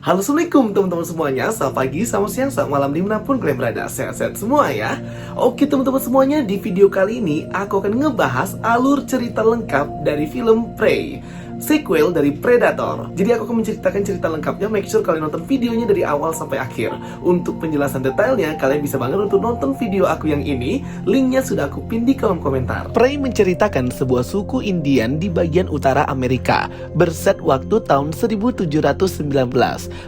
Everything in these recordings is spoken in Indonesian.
Halo, assalamualaikum teman-teman semuanya. Selamat pagi, selamat siang, selamat malam dimanapun kalian berada. Sehat-sehat semua ya. Oke teman-teman semuanya, di video kali ini aku akan ngebahas alur cerita lengkap dari film Prey, sequel dari Predator. Jadi aku akan menceritakan cerita lengkapnya. Make sure kalian nonton videonya dari awal sampai akhir. Untuk penjelasan detailnya, kalian bisa banget untuk nonton video aku yang ini. Linknya sudah aku pin di kolom komentar. Prey menceritakan sebuah suku Indian di bagian utara Amerika, berset waktu tahun 1719.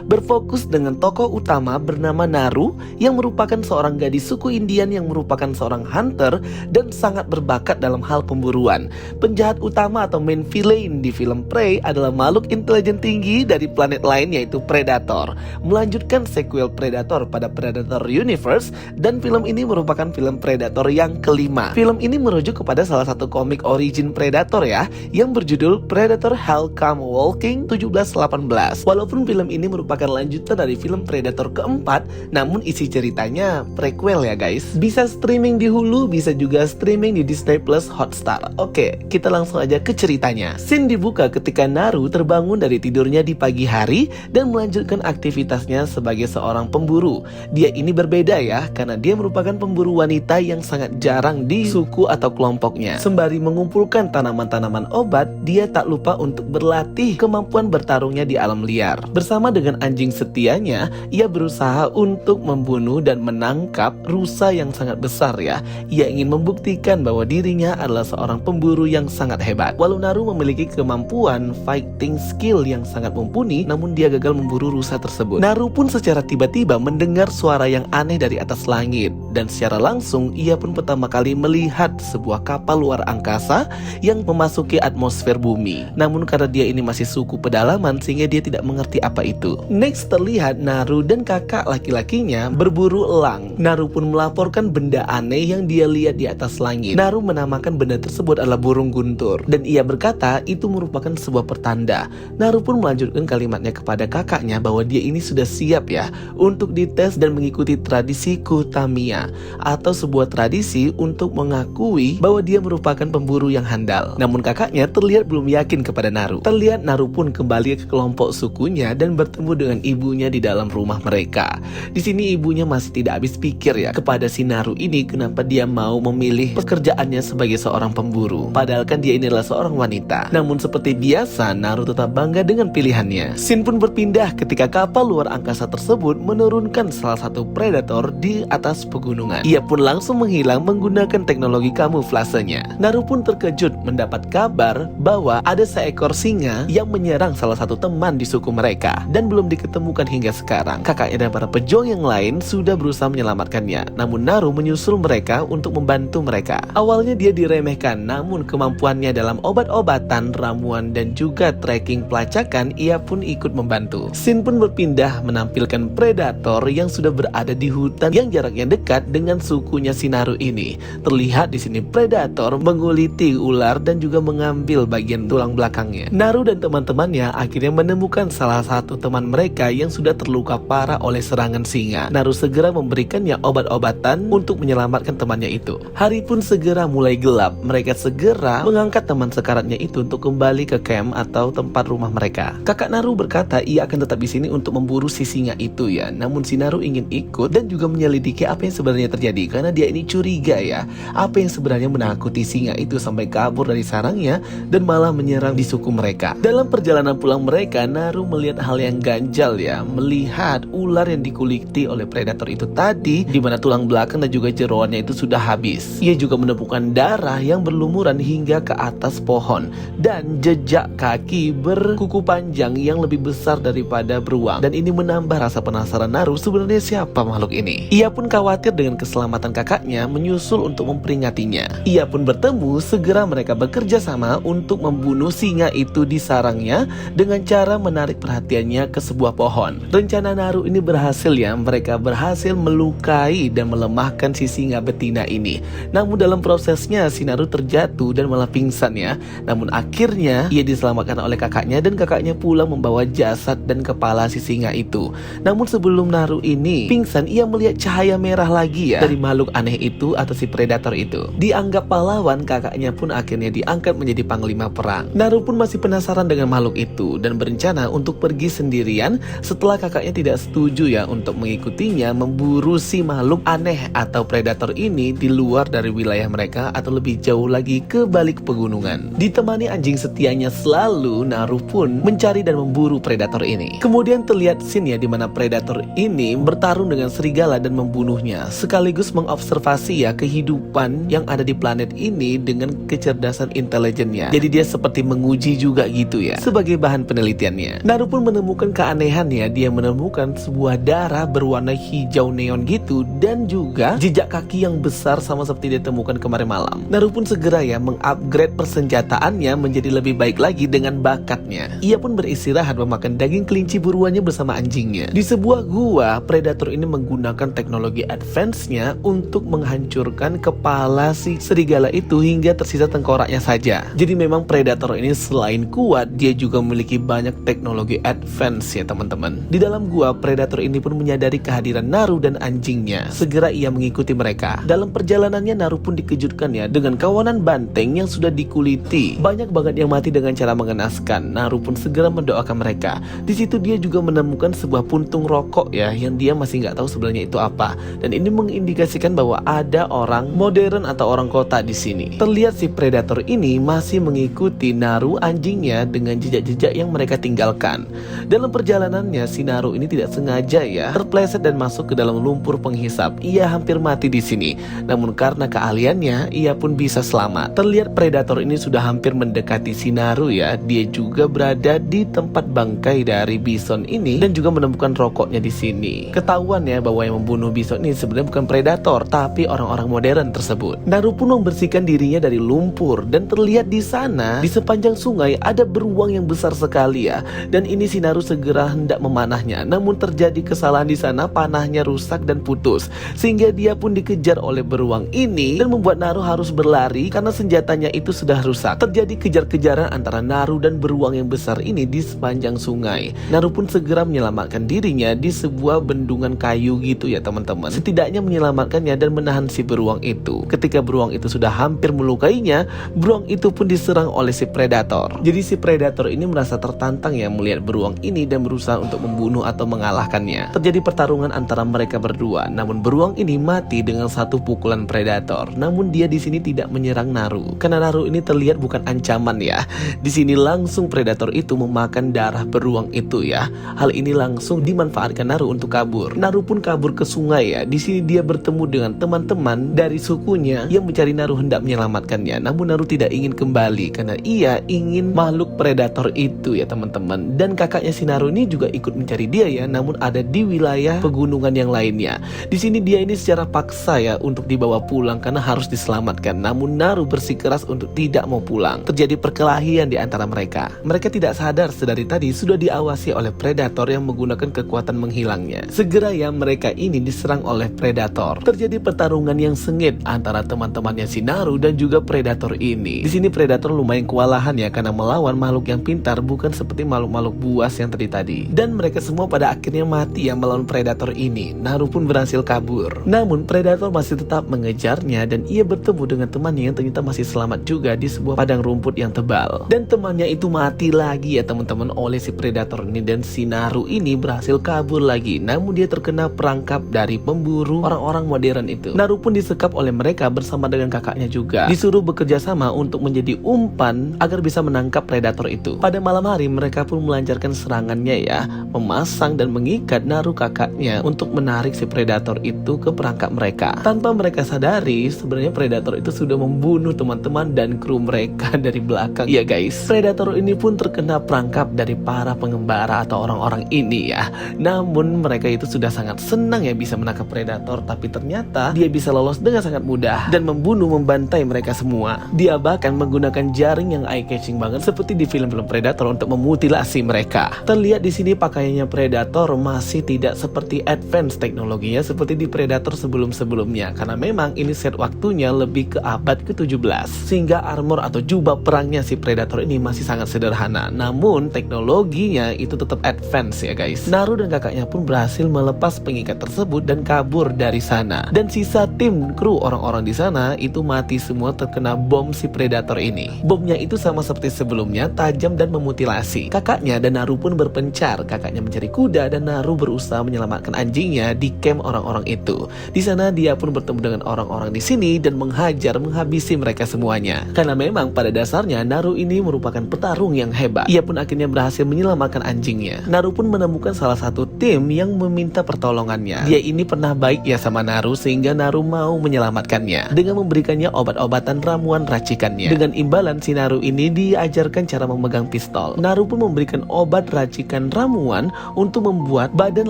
Berfokus dengan tokoh utama bernama Naru, yang merupakan seorang gadis suku Indian yang merupakan seorang hunter dan sangat berbakat dalam hal pemburuan. Penjahat utama atau main villain di film Prey adalah makhluk intelijen tinggi dari planet lain, yaitu Predator. Melanjutkan sequel Predator pada Predator Universe, dan film ini merupakan film Predator yang kelima. Film ini merujuk kepada salah satu komik origin Predator ya, yang berjudul Predator Hell Come Walking 1718. Walaupun film ini merupakan lanjutan dari film Predator keempat, namun isi ceritanya prequel ya guys. Bisa streaming di Hulu, bisa juga streaming di Disney Plus Hotstar. Oke, kita langsung aja ke ceritanya. Scene dibuka ketika Naru terbangun dari tidurnya di pagi hari dan melanjutkan aktivitasnya sebagai seorang pemburu. Dia ini berbeda ya, karena dia merupakan pemburu wanita yang sangat jarang di suku atau kelompoknya. Sembari mengumpulkan tanaman-tanaman obat, dia tak lupa untuk berlatih kemampuan bertarungnya di alam liar. Bersama dengan anjing setianya, ia berusaha untuk membunuh dan menangkap rusa yang sangat besar ya. Ia ingin membuktikan bahwa dirinya adalah seorang pemburu yang sangat hebat. Walau Naru memiliki kemampuan fighting skill yang sangat mumpuni, namun dia gagal memburu rusa tersebut. Naru pun secara tiba-tiba mendengar suara yang aneh dari atas langit, dan secara langsung ia pun pertama kali melihat sebuah kapal luar angkasa yang memasuki atmosfer bumi. Namun karena dia ini masih suku pedalaman, sehingga dia tidak mengerti apa itu. Next terlihat Naru dan kakak laki-lakinya berburu elang. Naru pun melaporkan benda aneh yang dia lihat di atas langit. Naru menamakan benda tersebut adalah burung guntur, dan ia berkata itu merupakan sebuah pertanda. Naru pun melanjutkan kalimatnya kepada kakaknya bahwa dia ini sudah siap ya untuk dites dan mengikuti tradisi Kuhtamiya, atau sebuah tradisi untuk mengakui bahwa dia merupakan pemburu yang handal. Namun kakaknya terlihat belum yakin kepada Naru. Terlihat Naru pun kembali ke kelompok sukunya dan bertemu dengan ibunya di dalam rumah mereka. Di sini ibunya masih tidak habis pikir ya kepada si Naru ini, kenapa dia mau memilih pekerjaannya sebagai seorang pemburu, padahal kan dia ini adalah seorang wanita. Namun seperti biasa, Naru tetap bangga dengan pilihannya. Scene pun berpindah ketika kapal luar angkasa tersebut menurunkan salah satu predator di atas pegunungan. Ia pun langsung menghilang menggunakan teknologi kamuflasenya. Naru pun terkejut mendapat kabar bahwa ada seekor singa yang menyerang salah satu teman di suku mereka dan belum diketemukan hingga sekarang. Kakaknya dan para pejuang yang lain sudah berusaha menyelamatkannya, namun Naru menyusul mereka untuk membantu mereka. Awalnya dia diremehkan, namun kemampuannya dalam obat-obatan, ramuan, dan juga tracking pelacakan, ia pun ikut membantu. Scene pun berpindah menampilkan predator yang sudah berada di hutan yang jaraknya dekat dengan sukunya si Naru ini. Terlihat di sini predator menguliti ular dan juga mengambil bagian tulang belakangnya. Naru dan teman-temannya akhirnya menemukan salah satu teman mereka yang sudah terluka parah oleh serangan singa. Naru segera memberikannya obat-obatan untuk menyelamatkan temannya itu. Hari pun segera mulai gelap. Mereka segera mengangkat teman sekaratnya itu untuk kembali ke camp atau tempat rumah mereka. Kakak Naru berkata ia akan tetap di sini untuk memburu si singa itu ya. Namun si Naru ingin ikut dan juga menyelidiki apa yang sebenarnya terjadi, karena dia ini curiga ya, apa yang sebenarnya menakuti singa itu sampai kabur dari sarangnya dan malah menyerang di suku mereka. Dalam perjalanan pulang mereka, Naru melihat hal yang ganjal ya, melihat ular yang dikuliti oleh predator itu tadi, di mana tulang belakang dan juga jeroannya itu sudah habis. Ia juga menemukan darah yang berlumuran hingga ke atas pohon dan jejak kaki berkuku panjang yang lebih besar daripada beruang, dan ini menambah rasa penasaran Naru sebenarnya siapa makhluk ini. Ia pun khawatir dengan keselamatan kakaknya, menyusul untuk memperingatinya. Ia pun bertemu, segera mereka bekerja sama untuk membunuh singa itu di sarangnya dengan cara menarik perhatiannya ke sebuah pohon. Rencana Naru ini berhasil ya, mereka berhasil melukai dan melemahkan si singa betina ini. Namun dalam prosesnya si Naru terjatuh dan malah pingsan ya. Namun akhirnya Ia diselamatkan oleh kakaknya dan kakaknya pulang membawa jasad dan kepala si singa itu. Namun sebelum Naru ini pingsan, ia melihat cahaya merah lagi ya dari makhluk aneh itu atau si predator itu. Dianggap pahlawan, kakaknya pun akhirnya diangkat menjadi panglima perang. Naru pun masih penasaran dengan makhluk itu dan berencana untuk pergi sendirian setelah kakaknya tidak setuju ya untuk mengikutinya memburu si makhluk aneh atau predator ini di luar dari wilayah mereka atau lebih jauh lagi ke balik pegunungan. Ditemani anjing setianya selalu, Naru pun mencari dan memburu predator ini. Kemudian terlihat scene ya di mana predator ini bertarung dengan serigala dan membunuhnya, sekaligus mengobservasi ya kehidupan yang ada di planet ini dengan kecerdasan intelijennya. Jadi dia seperti menguji juga gitu ya sebagai bahan penelitiannya. Naru pun menemukan keanehan ya, dia menemukan sebuah darah berwarna hijau neon gitu dan juga jejak kaki yang besar sama seperti ditemukan kemarin malam. Naru pun segera ya mengupgrade persenjataannya menjadi lebih baik lagi dengan bakatnya. Ia pun beristirahat memakan daging kelinci buruannya bersama anjingnya. Di sebuah gua, predator ini menggunakan teknologi advance-nya untuk menghancurkan kepala si serigala itu hingga tersisa tengkoraknya saja. Jadi memang predator ini selain kuat, dia juga memiliki banyak teknologi advance ya teman-teman. Di dalam gua, predator ini pun menyadari kehadiran Naru dan anjingnya. Segera ia mengikuti mereka. Dalam perjalanannya, Naru pun dikejutkan ya dengan kawanan banteng yang sudah dikuliti. Banyak banget yang mati dengan cara mengenaskan. Naru pun segera mendoakan mereka. Di situ dia juga menemukan sebuah puntung rokok ya yang dia masih nggak tahu sebenarnya itu apa. Dan ini mengindikasikan bahwa ada orang modern atau orang kota di sini. Terlihat si predator ini masih mengikuti Naru anjingnya dengan jejak-jejak yang mereka tinggalkan. Dalam perjalanannya, si Naru ini tidak sengaja ya terpleset dan masuk ke dalam lumpur penghisap. Ia hampir mati di sini. Namun karena keahliannya, ia pun bisa selamat. Terlihat predator ini sudah hampir mendekati si Naru ya. Dia juga berada di tempat bangkai dari bison ini dan juga menemukan rokoknya di sini. Ketahuan ya bahwa yang membunuh bison ini sebenarnya bukan predator, tapi orang-orang modern tersebut. Naru pun membersihkan dirinya dari lumpur dan terlihat di sana di sepanjang sungai ada beruang yang besar sekali ya. Dan ini si Naru segera hendak memanahnya. Namun terjadi kesalahan di sana, panahnya rusak dan putus sehingga dia pun dikejar oleh beruang ini dan membuat Naru harus berlari karena senjatanya itu sudah rusak. Terjadi kejar-kejaran antara Naru dan beruang yang besar ini di sepanjang sungai. Naru pun segera menyelamatkan dirinya di sebuah bendungan kayu gitu ya teman-teman. Setidaknya menyelamatkannya dan menahan si beruang itu. Ketika beruang itu sudah hampir melukainya, beruang itu pun diserang oleh si predator. Jadi si predator ini merasa tertantang ya melihat beruang ini dan berusaha untuk membunuh atau mengalahkannya. Terjadi pertarungan antara mereka berdua. Namun beruang ini mati dengan satu pukulan predator. Namun dia di sini tidak menyerang Naru karena Naru ini terlihat bukan ancaman ya. Di sini langsung predator itu memakan darah beruang itu ya. Hal ini langsung dimanfaatkan Naru untuk kabur. Naru pun kabur ke sungai ya. Di sini dia bertemu dengan teman-teman dari sukunya yang mencari Naru hendak menyelamatkannya. Namun Naru tidak ingin kembali karena ia ingin makhluk predator itu ya teman-teman. Dan kakaknya si Naru ini juga ikut mencari dia ya. Namun ada di wilayah pegunungan yang lainnya. Di sini dia ini secara paksa ya untuk dibawa pulang karena harus diselamatkan. Namun Naru bersikeras untuk tidak mau pulang. Terjadi perkelahian di antara mereka. Mereka tidak sadar sedari tadi sudah diawasi oleh predator yang menggunakan kekuatan menghilangnya. Segera ya mereka ini diserang oleh predator. Terjadi pertarungan yang sengit antara teman-temannya si Naru dan juga predator ini. Di sini predator lumayan kewalahan ya karena melawan makhluk yang pintar, bukan seperti makhluk-makhluk buas yang tadi. Dan mereka semua pada akhirnya mati ya melawan predator ini. Naru pun berhasil kabur. Namun predator masih tetap mengejarnya dan ia bertemu dengan temannya yang ternyata masih selamat juga di sebuah padang rumput yang tebal. Dan temannya itu mati lagi ya teman-teman oleh si predator ini dan si Naru ini berhasil kabur lagi. Namun dia terkena perangkap dari pemburu orang-orang modern itu. Naru pun disekap oleh mereka bersama dengan kakaknya juga. Disuruh bekerja sama untuk menjadi umpan agar bisa menangkap predator itu. Pada malam hari mereka pun melancarkan serangannya ya, memasang dan mengikat Naru kakaknya untuk menarik si predator itu ke perangkap mereka. Tanpa mereka sadari sebenarnya predator itu sudah membunuh teman-teman dan kru mereka dari belakang ya guys. Predator ini pun terkena perangkap dari para pengembara atau orang-orang ini ya. Namun mereka itu sudah sangat senang ya bisa menangkap predator, tapi ternyata dia bisa lolos dengan sangat mudah dan membantai mereka semua. Dia bahkan menggunakan jaring yang eye catching banget seperti di film-film predator untuk memutilasi mereka. Terlihat di sini pakaiannya predator masih tidak seperti advance teknologinya seperti di predator sebelum-sebelumnya karena memang ini set waktunya lebih ke abad ke-17 sehingga armor atau jubah perangnya si predator Predator ini masih sangat sederhana, namun teknologinya itu tetap advance ya guys. Naru dan kakaknya pun berhasil melepas pengikat tersebut dan kabur dari sana. Dan sisa tim kru orang-orang di sana itu mati semua terkena bom si Predator ini. Bomnya itu sama seperti sebelumnya, tajam dan memutilasi. Kakaknya dan Naru pun berpencar. Kakaknya mencari kuda dan Naru berusaha menyelamatkan anjingnya di camp orang-orang itu. Di sana dia pun bertemu dengan orang-orang di sini dan menghabisi mereka semuanya. Karena memang pada dasarnya Naru ini merupakan petarung yang hebat. Ia pun akhirnya berhasil menyelamatkan anjingnya. Naru pun menemukan salah satu tim yang meminta pertolongannya. Dia ini pernah baik ya sama Naru sehingga Naru mau menyelamatkannya dengan memberikannya obat-obatan ramuan racikannya. Dengan imbalan si Naru ini diajarkan cara memegang pistol. Naru pun memberikan obat racikan ramuan untuk membuat badan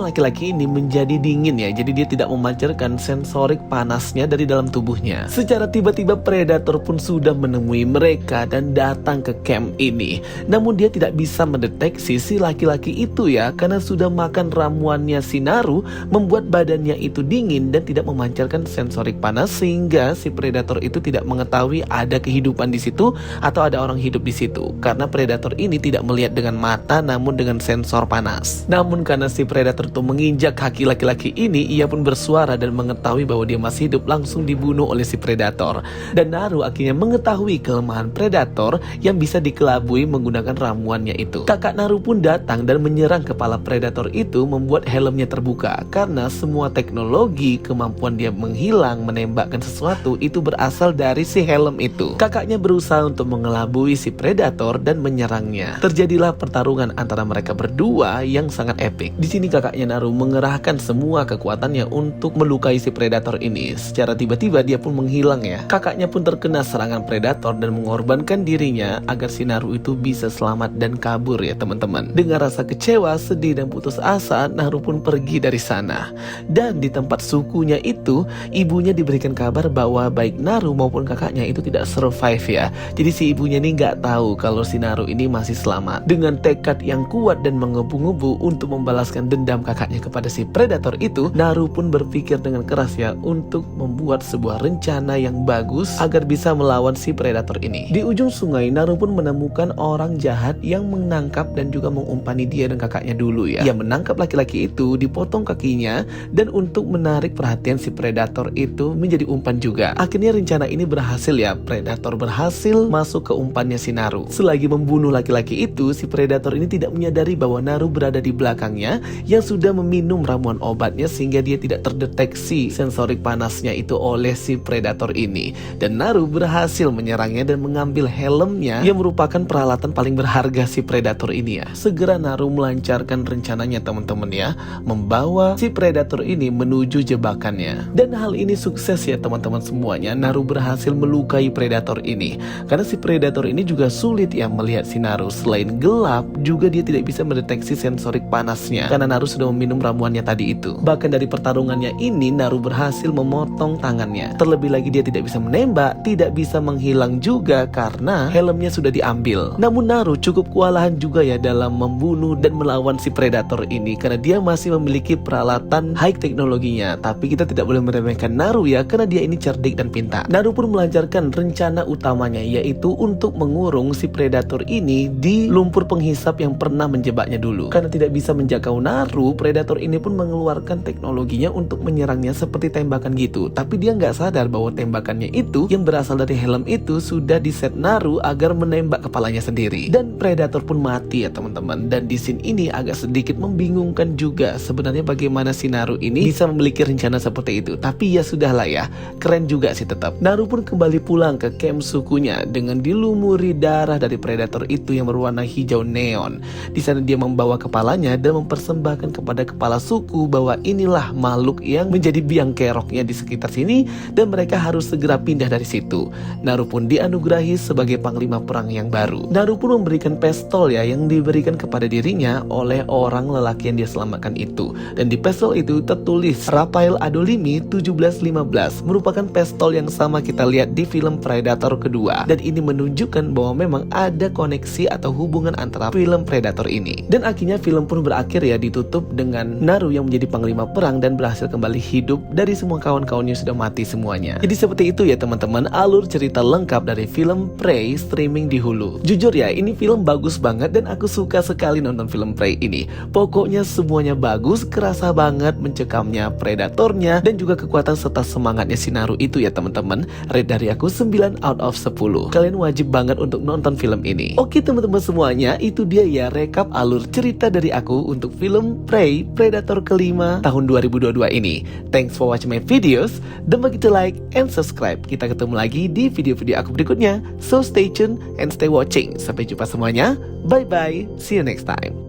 laki-laki ini menjadi dingin ya. Jadi dia tidak memancarkan sensorik panasnya dari dalam tubuhnya. Secara tiba-tiba Predator pun sudah menemui mereka dan datang ke camp ini. Namun dia tidak bisa mendeteksi si laki-laki itu ya, karena sudah makan ramuannya si Naru, membuat badannya itu dingin dan tidak memancarkan sensorik panas sehingga si Predator itu tidak mengetahui ada kehidupan di situ atau ada orang hidup di situ. Karena Predator ini tidak melihat dengan mata namun dengan sensor panas. Namun karena si Predator itu menginjak kaki laki-laki ini, ia pun bersuara dan mengetahui bahwa dia masih hidup, langsung dibunuh oleh si Predator. Dan Naru akhirnya mengetahui kelemahan Predator yang bisa dikelabui menggunakan ramuannya itu. Kakak Naru pun datang dan menyerang kepala Predator itu, membuat helmnya terbuka. Karena semua teknologi kemampuan dia menghilang, menembakkan sesuatu itu berasal dari si helm itu. Kakaknya berusaha untuk mengelabui si Predator dan menyerangnya. Terjadilah pertarungan antara mereka berdua yang sangat epik. Di sini kakaknya Naru mengerahkan semua kekuatannya untuk melukai si Predator ini. Secara tiba-tiba dia pun menghilang ya. Kakaknya pun terkena serangan Predator dan mengorbankan dirinya agar si Naru itu bisa selamat dan kabur ya teman-teman. Dengan rasa kecewa, sedih dan putus asa, Naru pun pergi dari sana. Dan di tempat sukunya itu, ibunya diberikan kabar bahwa baik Naru maupun kakaknya itu tidak survive ya. Jadi si ibunya ini nggak tahu kalau si Naru ini masih selamat. Dengan tekad yang kuat dan mengebu-ngebu untuk membalaskan dendam kakaknya kepada si Predator itu, Naru pun berpikir dengan keras ya untuk membuat sebuah rencana yang bagus agar bisa melawan si Predator ini. Di ujung sungai, Naru pun menemukan orang jahat yang menangkap dan juga mengumpani dia dan kakaknya dulu ya. Ia menangkap laki-laki itu, dipotong kakinya, dan untuk menarik perhatian si Predator itu menjadi umpan juga. Akhirnya rencana ini berhasil ya. Predator berhasil masuk ke umpannya si Naru. Selagi membunuh laki-laki itu, si Predator ini tidak menyadari bahwa Naru berada di belakangnya yang sudah meminum ramuan obatnya sehingga dia tidak terdeteksi sensorik panasnya itu oleh si Predator ini. Dan Naru berhasil menyerangnya dan mengambil helmnya yang merupakan peralatan paling berharga si Predator ini ya. Segera Naru melancarkan rencananya teman-teman ya, membawa si Predator ini menuju jebakannya. Dan hal ini sukses ya teman-teman semuanya. Naru berhasil melukai Predator ini. Karena si Predator ini juga sulit ya melihat si Naru. Selain gelap, juga dia tidak bisa mendeteksi sensorik panasnya karena Naru sudah meminum ramuannya tadi itu. Bahkan dari pertarungannya ini, Naru berhasil memotong tangannya. Terlebih lagi dia tidak bisa menembak, tidak bisa menghilang juga karena helmnya sudah diambil. Namun Naru cukup kewalahan juga ya dalam membunuh dan melawan si Predator ini karena dia masih memiliki peralatan high teknologinya. Tapi kita tidak boleh meremehkan Naru ya, karena dia ini cerdik dan pintar. Naru pun melancarkan rencana utamanya, yaitu untuk mengurung si Predator ini di lumpur penghisap yang pernah menjebaknya dulu. Karena tidak bisa menjangkau Naru, Predator ini pun mengeluarkan teknologinya untuk menyerangnya seperti tembakan gitu. Tapi dia nggak sadar bahwa tembakannya itu yang berasal dari helm itu sudah diset Naru agar menembak kepalanya sendiri. Dan Predator pun mati ya teman-teman. Dan di scene ini agak sedikit membingungkan juga sebenarnya bagaimana si Naru ini bisa memiliki rencana seperti itu. Tapi ya sudahlah ya, keren juga sih tetap. Naru pun kembali pulang ke camp sukunya dengan dilumuri darah dari Predator itu yang berwarna hijau neon. Di sana dia membawa kepalanya dan mempersembahkan kepada kepala suku bahwa inilah makhluk yang menjadi biang keroknya di sekitar sini dan mereka harus segera pindah dari situ. Naru pun dianugerahi sebagai panglima perang yang baru. Naru pun memberikan pistol ya yang diberikan kepada dirinya oleh orang lelaki yang dia selamatkan itu. Dan di pistol itu tertulis Rafael Adolimi 1715, merupakan pistol yang sama kita lihat di film Predator kedua. Dan ini menunjukkan bahwa memang ada koneksi atau hubungan antara film Predator ini. Dan akhirnya film pun berakhir ya, ditutup dengan Naru yang menjadi panglima perang dan berhasil kembali hidup dari semua kawan-kawannya sudah mati semuanya. Jadi seperti itu ya teman-teman alur cerita lengkap dari film Prey streaming streaming di Hulu. Jujur ya, ini film bagus banget dan aku suka sekali nonton film Prey ini. Pokoknya semuanya bagus, kerasa banget mencekamnya predatornya dan juga kekuatan serta semangatnya Shinaru itu ya teman-teman. Rate dari aku 9 out of 10. Kalian wajib banget untuk nonton film ini. Oke teman-teman semuanya, itu dia ya rekap alur cerita dari aku untuk film Prey, Predator kelima tahun 2022 ini. Thanks for watching my videos. Don't forget to like and subscribe. Kita ketemu lagi di video-video aku berikutnya. So stay tuned and stay watching. Sampai jumpa semuanya. Bye bye. See you next time.